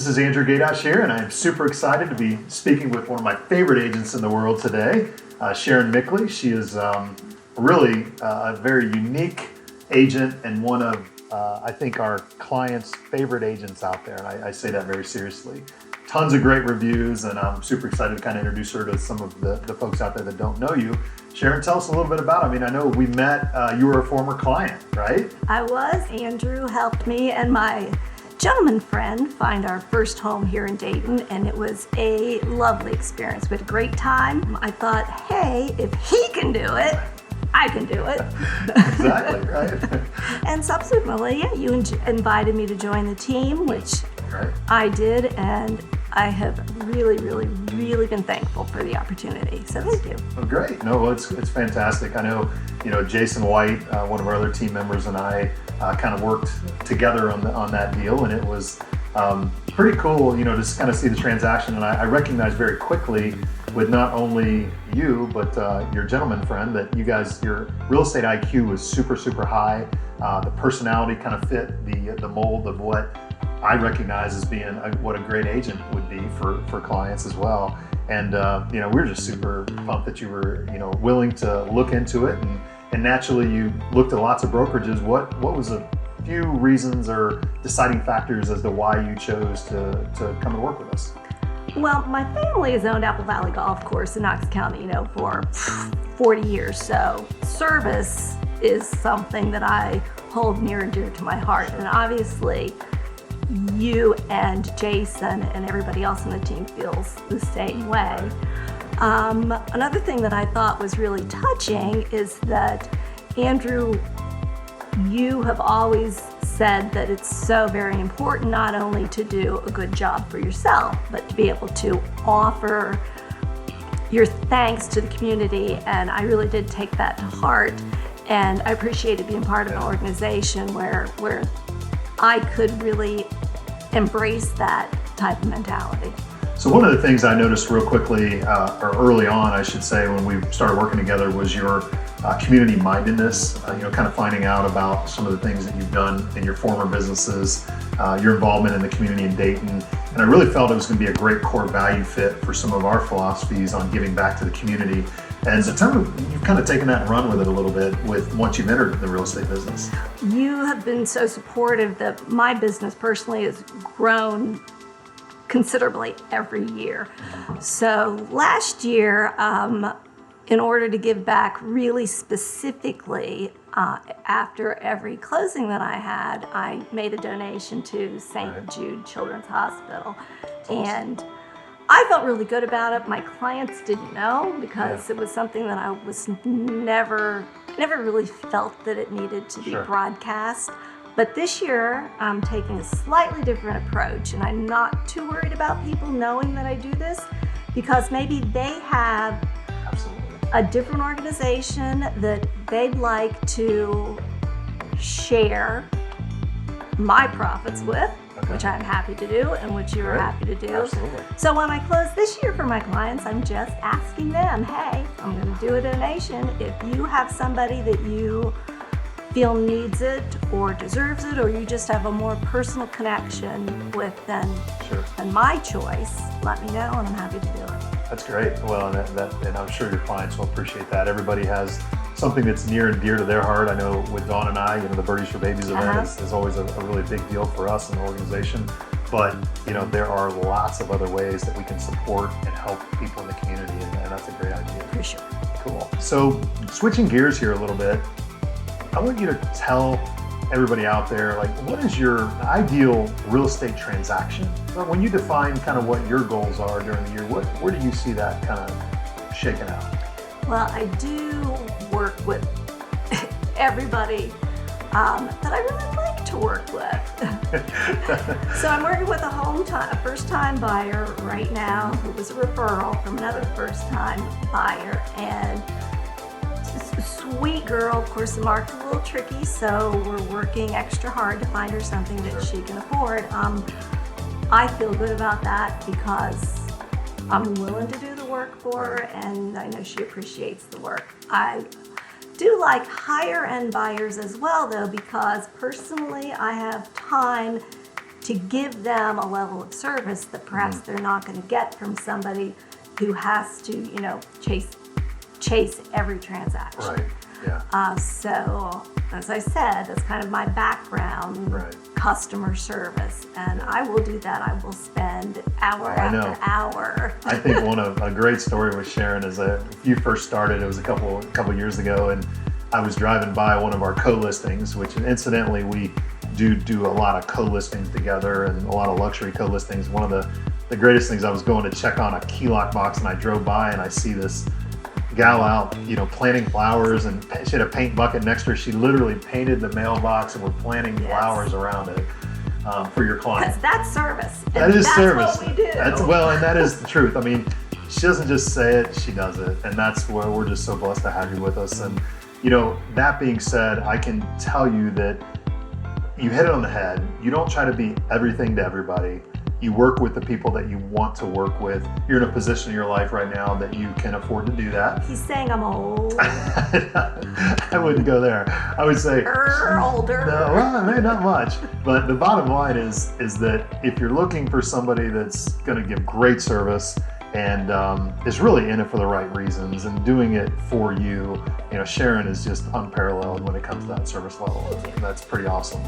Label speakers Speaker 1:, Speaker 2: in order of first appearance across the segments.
Speaker 1: This is Andrew Gaydosh here, and I'm super excited to be speaking with one of my favorite agents in the world today, Sharon Mickley. She is really a very unique agent and one of, I think, our clients' favorite agents out there, and I say that very seriously. Tons of great reviews, and I'm super excited to kind of introduce her to some of the folks out there that don't know you. Sharon, tell us a little bit about it. I mean, I know we met, you were a former client, right?
Speaker 2: I was. Andrew helped me and my gentleman friend find our first home here in Dayton, and it was a lovely experience. We had a great time. I thought, hey, if he can do it, I can do it.
Speaker 1: Exactly, right?
Speaker 2: And subsequently, yeah, you invited me to join the team, which I did, and I have really been thankful for the opportunity. So thank you.
Speaker 1: Oh, great. No, well, it's fantastic. I know, Jason White, one of our other team members, and I kind of worked together on that deal, and it was pretty cool, just kind of see the transaction. And I recognized very quickly with not only you, but your gentleman friend, that you guys, your real estate IQ was super high. The personality kind of fit the mold of what I recognize as being what a great agent would be for clients as well. And we were just super pumped that you were willing to look into it, and naturally you looked at lots of brokerages. What was a few reasons or deciding factors as to why you chose to come and work with us?
Speaker 2: Well, my family has owned Apple Valley Golf Course in Knox County, for 40 years. So service is something that I hold near and dear to my heart. And obviously, you and Jason and everybody else on the team feels the same way. Another thing that I thought was really touching is that, Andrew, you have always said that it's so very important not only to do a good job for yourself, but to be able to offer your thanks to the community. And I really did take that to heart, and I appreciated being part of an organization where I could really embrace that type of mentality.
Speaker 1: So one of the things I noticed real quickly, or early on, I should say, when we started working together, was your community mindedness, kind of finding out about some of the things that you've done in your former businesses, your involvement in the community in Dayton. And I really felt it was going to be a great core value fit for some of our philosophies on giving back to the community. And so you've kind of taken that and run with it a little bit once you've entered the real estate business.
Speaker 2: You have been so supportive that my business personally has grown considerably every year. So last year, in order to give back really specifically, after every closing that I had, I made a donation to St. Jude Children's Hospital. And I felt really good about it. My clients didn't know, because it was something that I was never really felt that it needed to be broadcast. But this year, I'm taking a slightly different approach, and I'm not too worried about people knowing that I do this, because maybe they have a different organization that they'd like to share my profits with, which I'm happy to do, and which you're happy to do.
Speaker 1: Absolutely.
Speaker 2: So when I close this year for my clients, I'm just asking them, hey, I'm going to do a donation. If you have somebody that you feel needs it or deserves it, or you just have a more personal connection with than my choice, let me know, and I'm happy to do it.
Speaker 1: That's great. Well, and I'm sure your clients will appreciate that. Everybody has something that's near and dear to their heart. I know with Dawn and I, the Birdies for Babies event is always a really big deal for us in the organization. But there are lots of other ways that we can support and help people in the community, and that's a great idea.
Speaker 2: For sure.
Speaker 1: Cool. So switching gears here a little bit, I want you to tell everybody out there, what is your ideal real estate transaction? When you define kind of what your goals are during the year, where do you see that kind of shaking out?
Speaker 2: Well, I do work with everybody that I really like to work with. So I'm working with a first-time buyer right now who was a referral from another first-time buyer, and sweet girl. Of course, the market's a little tricky, so we're working extra hard to find her something that she can afford. I feel good about that because I'm willing to do the work for her, and I know she appreciates the work. I do like higher end buyers as well, though, because personally I have time to give them a level of service that perhaps they're not going to get from somebody who has to, chase every transaction.
Speaker 1: Right. Yeah.
Speaker 2: So, as I said, that's kind of my background,
Speaker 1: Right.
Speaker 2: customer service, and I will do that. I will spend hour after hour.
Speaker 1: I think a great story with Sharon is that you first started, it was a couple years ago, and I was driving by one of our co-listings, which incidentally we do a lot of co-listings together and a lot of luxury co-listings. One of the greatest things, I was going to check on a key lock box, and I drove by and I see this gal out, planting flowers, and she had a paint bucket next to her. She literally painted the mailbox and was planting flowers around it for your client.
Speaker 2: Because that's service.
Speaker 1: That is service.
Speaker 2: That's what we do.
Speaker 1: And that is the truth. I mean, she doesn't just say it, she does it. And that's where we're just so blessed to have you with us. And, that being said, I can tell you that you hit it on the head. You don't try to be everything to everybody. You work with the people that you want to work with. You're in a position in your life right now that you can afford to do that.
Speaker 2: He's saying I'm old.
Speaker 1: I wouldn't go there. I would say
Speaker 2: older.
Speaker 1: No, well, maybe not much. But the bottom line is that if you're looking for somebody that's going to give great service and is really in it for the right reasons and doing it for you, Sharon is just unparalleled when it comes to that service level. That's pretty awesome.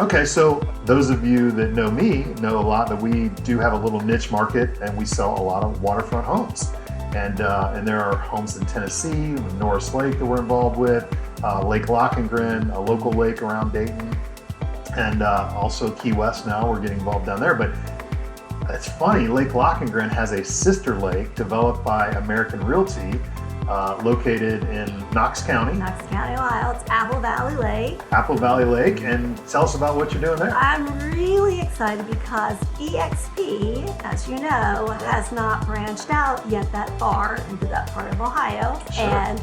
Speaker 1: Okay, so those of you that know me know a lot that we do have a little niche market, and we sell a lot of waterfront homes. And there are homes in Tennessee, Norris Lake that we're involved with, Lake Lockengrin, a local lake around Dayton, and also Key West now, we're getting involved down there. But it's funny, Lake Lockengrin has a sister lake developed by American Realty, located in Knox County.
Speaker 2: Knox County, Ohio. It's Apple Valley Lake.
Speaker 1: Apple Valley Lake, and tell us about what you're doing there.
Speaker 2: I'm really excited because EXP, as you know, has not branched out yet that far into that part of Ohio.
Speaker 1: Sure.
Speaker 2: And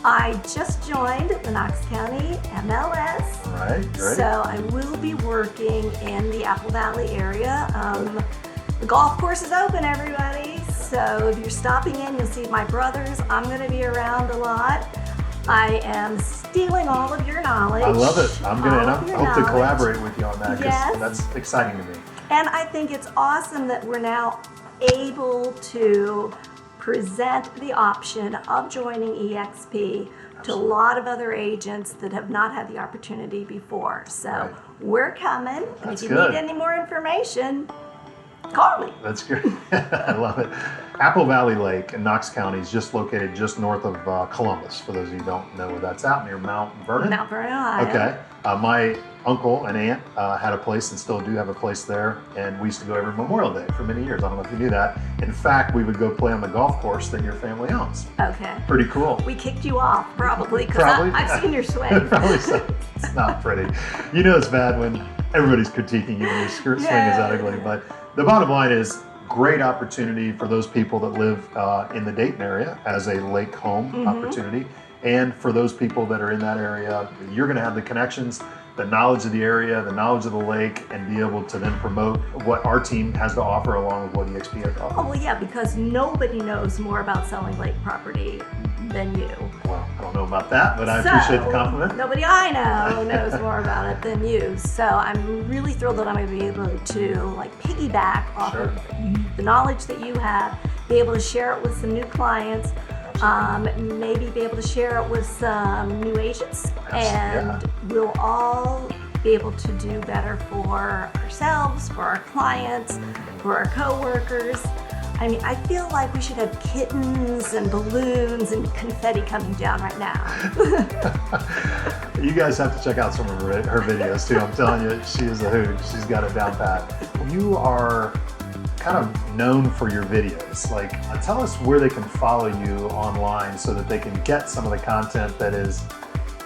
Speaker 2: I just joined the Knox County MLS.
Speaker 1: All right, great.
Speaker 2: So I will be working in the Apple Valley area. The golf course is open, everybody. So if you're stopping in, you'll see my brothers. I'm going to be around a lot. I am stealing all of your knowledge.
Speaker 1: I love it. I hope to collaborate with you on that, because that's exciting to me.
Speaker 2: And I think it's awesome that we're now able to present the option of joining EXP to a lot of other agents that have not had the opportunity before. So we're coming. And if you need any more information, call me.
Speaker 1: That's great. I love it. Apple Valley Lake in Knox County is just located just north of Columbus. For those of you who don't know where that's at, near Mount Vernon.
Speaker 2: Mount Vernon, Ohio.
Speaker 1: Okay. My uncle and aunt had a place and still do have a place there, and we used to go every Memorial Day for many years. I don't know if you knew that. In fact, we would go play on the golf course that your family owns.
Speaker 2: Okay.
Speaker 1: Pretty cool.
Speaker 2: We kicked you off, probably, because I've seen your swing.
Speaker 1: Probably so. It's not pretty. It's bad when everybody's critiquing you when your swing is that ugly. But the bottom line is, great opportunity for those people that live in the Dayton area as a lake home opportunity. And for those people that are in that area, you're going to have the connections, the knowledge of the area, the knowledge of the lake, and be able to then promote what our team has to offer along with what EXP has to offer.
Speaker 2: Oh, well, yeah, because nobody knows more about selling lake property than you.
Speaker 1: Well, I don't know about that, but I appreciate the compliment.
Speaker 2: Nobody I know knows more about it than you. So I'm really thrilled that I'm going to be able to piggyback off of the knowledge that you have, be able to share it with some new clients, maybe be able to share it with some new agents, and we'll all be able to do better for ourselves, for our clients, for our coworkers. I mean, I feel like we should have kittens and balloons and confetti coming down right now.
Speaker 1: You guys have to check out some of her videos too. I'm telling you, she is a hoot. She's got it down pat. You are kind of known for your videos. Tell us where they can follow you online so that they can get some of the content that is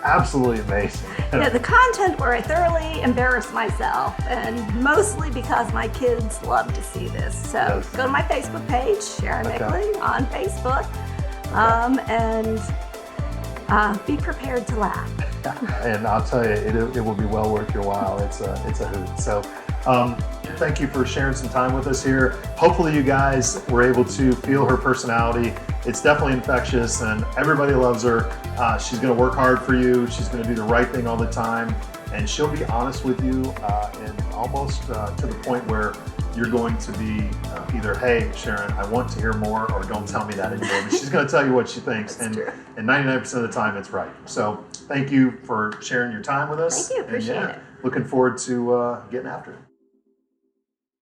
Speaker 1: absolutely amazing.
Speaker 2: The content where I thoroughly embarrass myself, and mostly because my kids love to see this. So go to my Facebook page, Sharon Mickley on Facebook, and be prepared to laugh.
Speaker 1: And I'll tell you, it will be well worth your while. It's a hoot. So thank you for sharing some time with us here. Hopefully you guys were able to feel her personality. It's definitely infectious, and everybody loves her. She's going to work hard for you. She's going to do the right thing all the time, and she'll be honest with you in almost to the point where you're going to be either, hey, Sharon, I want to hear more, or don't tell me that anymore. But she's going to tell you what she thinks.
Speaker 2: That's true.
Speaker 1: And 99% of the time, it's right. So thank you for sharing your time with us.
Speaker 2: Thank you. Appreciate it.
Speaker 1: Looking forward to getting after it.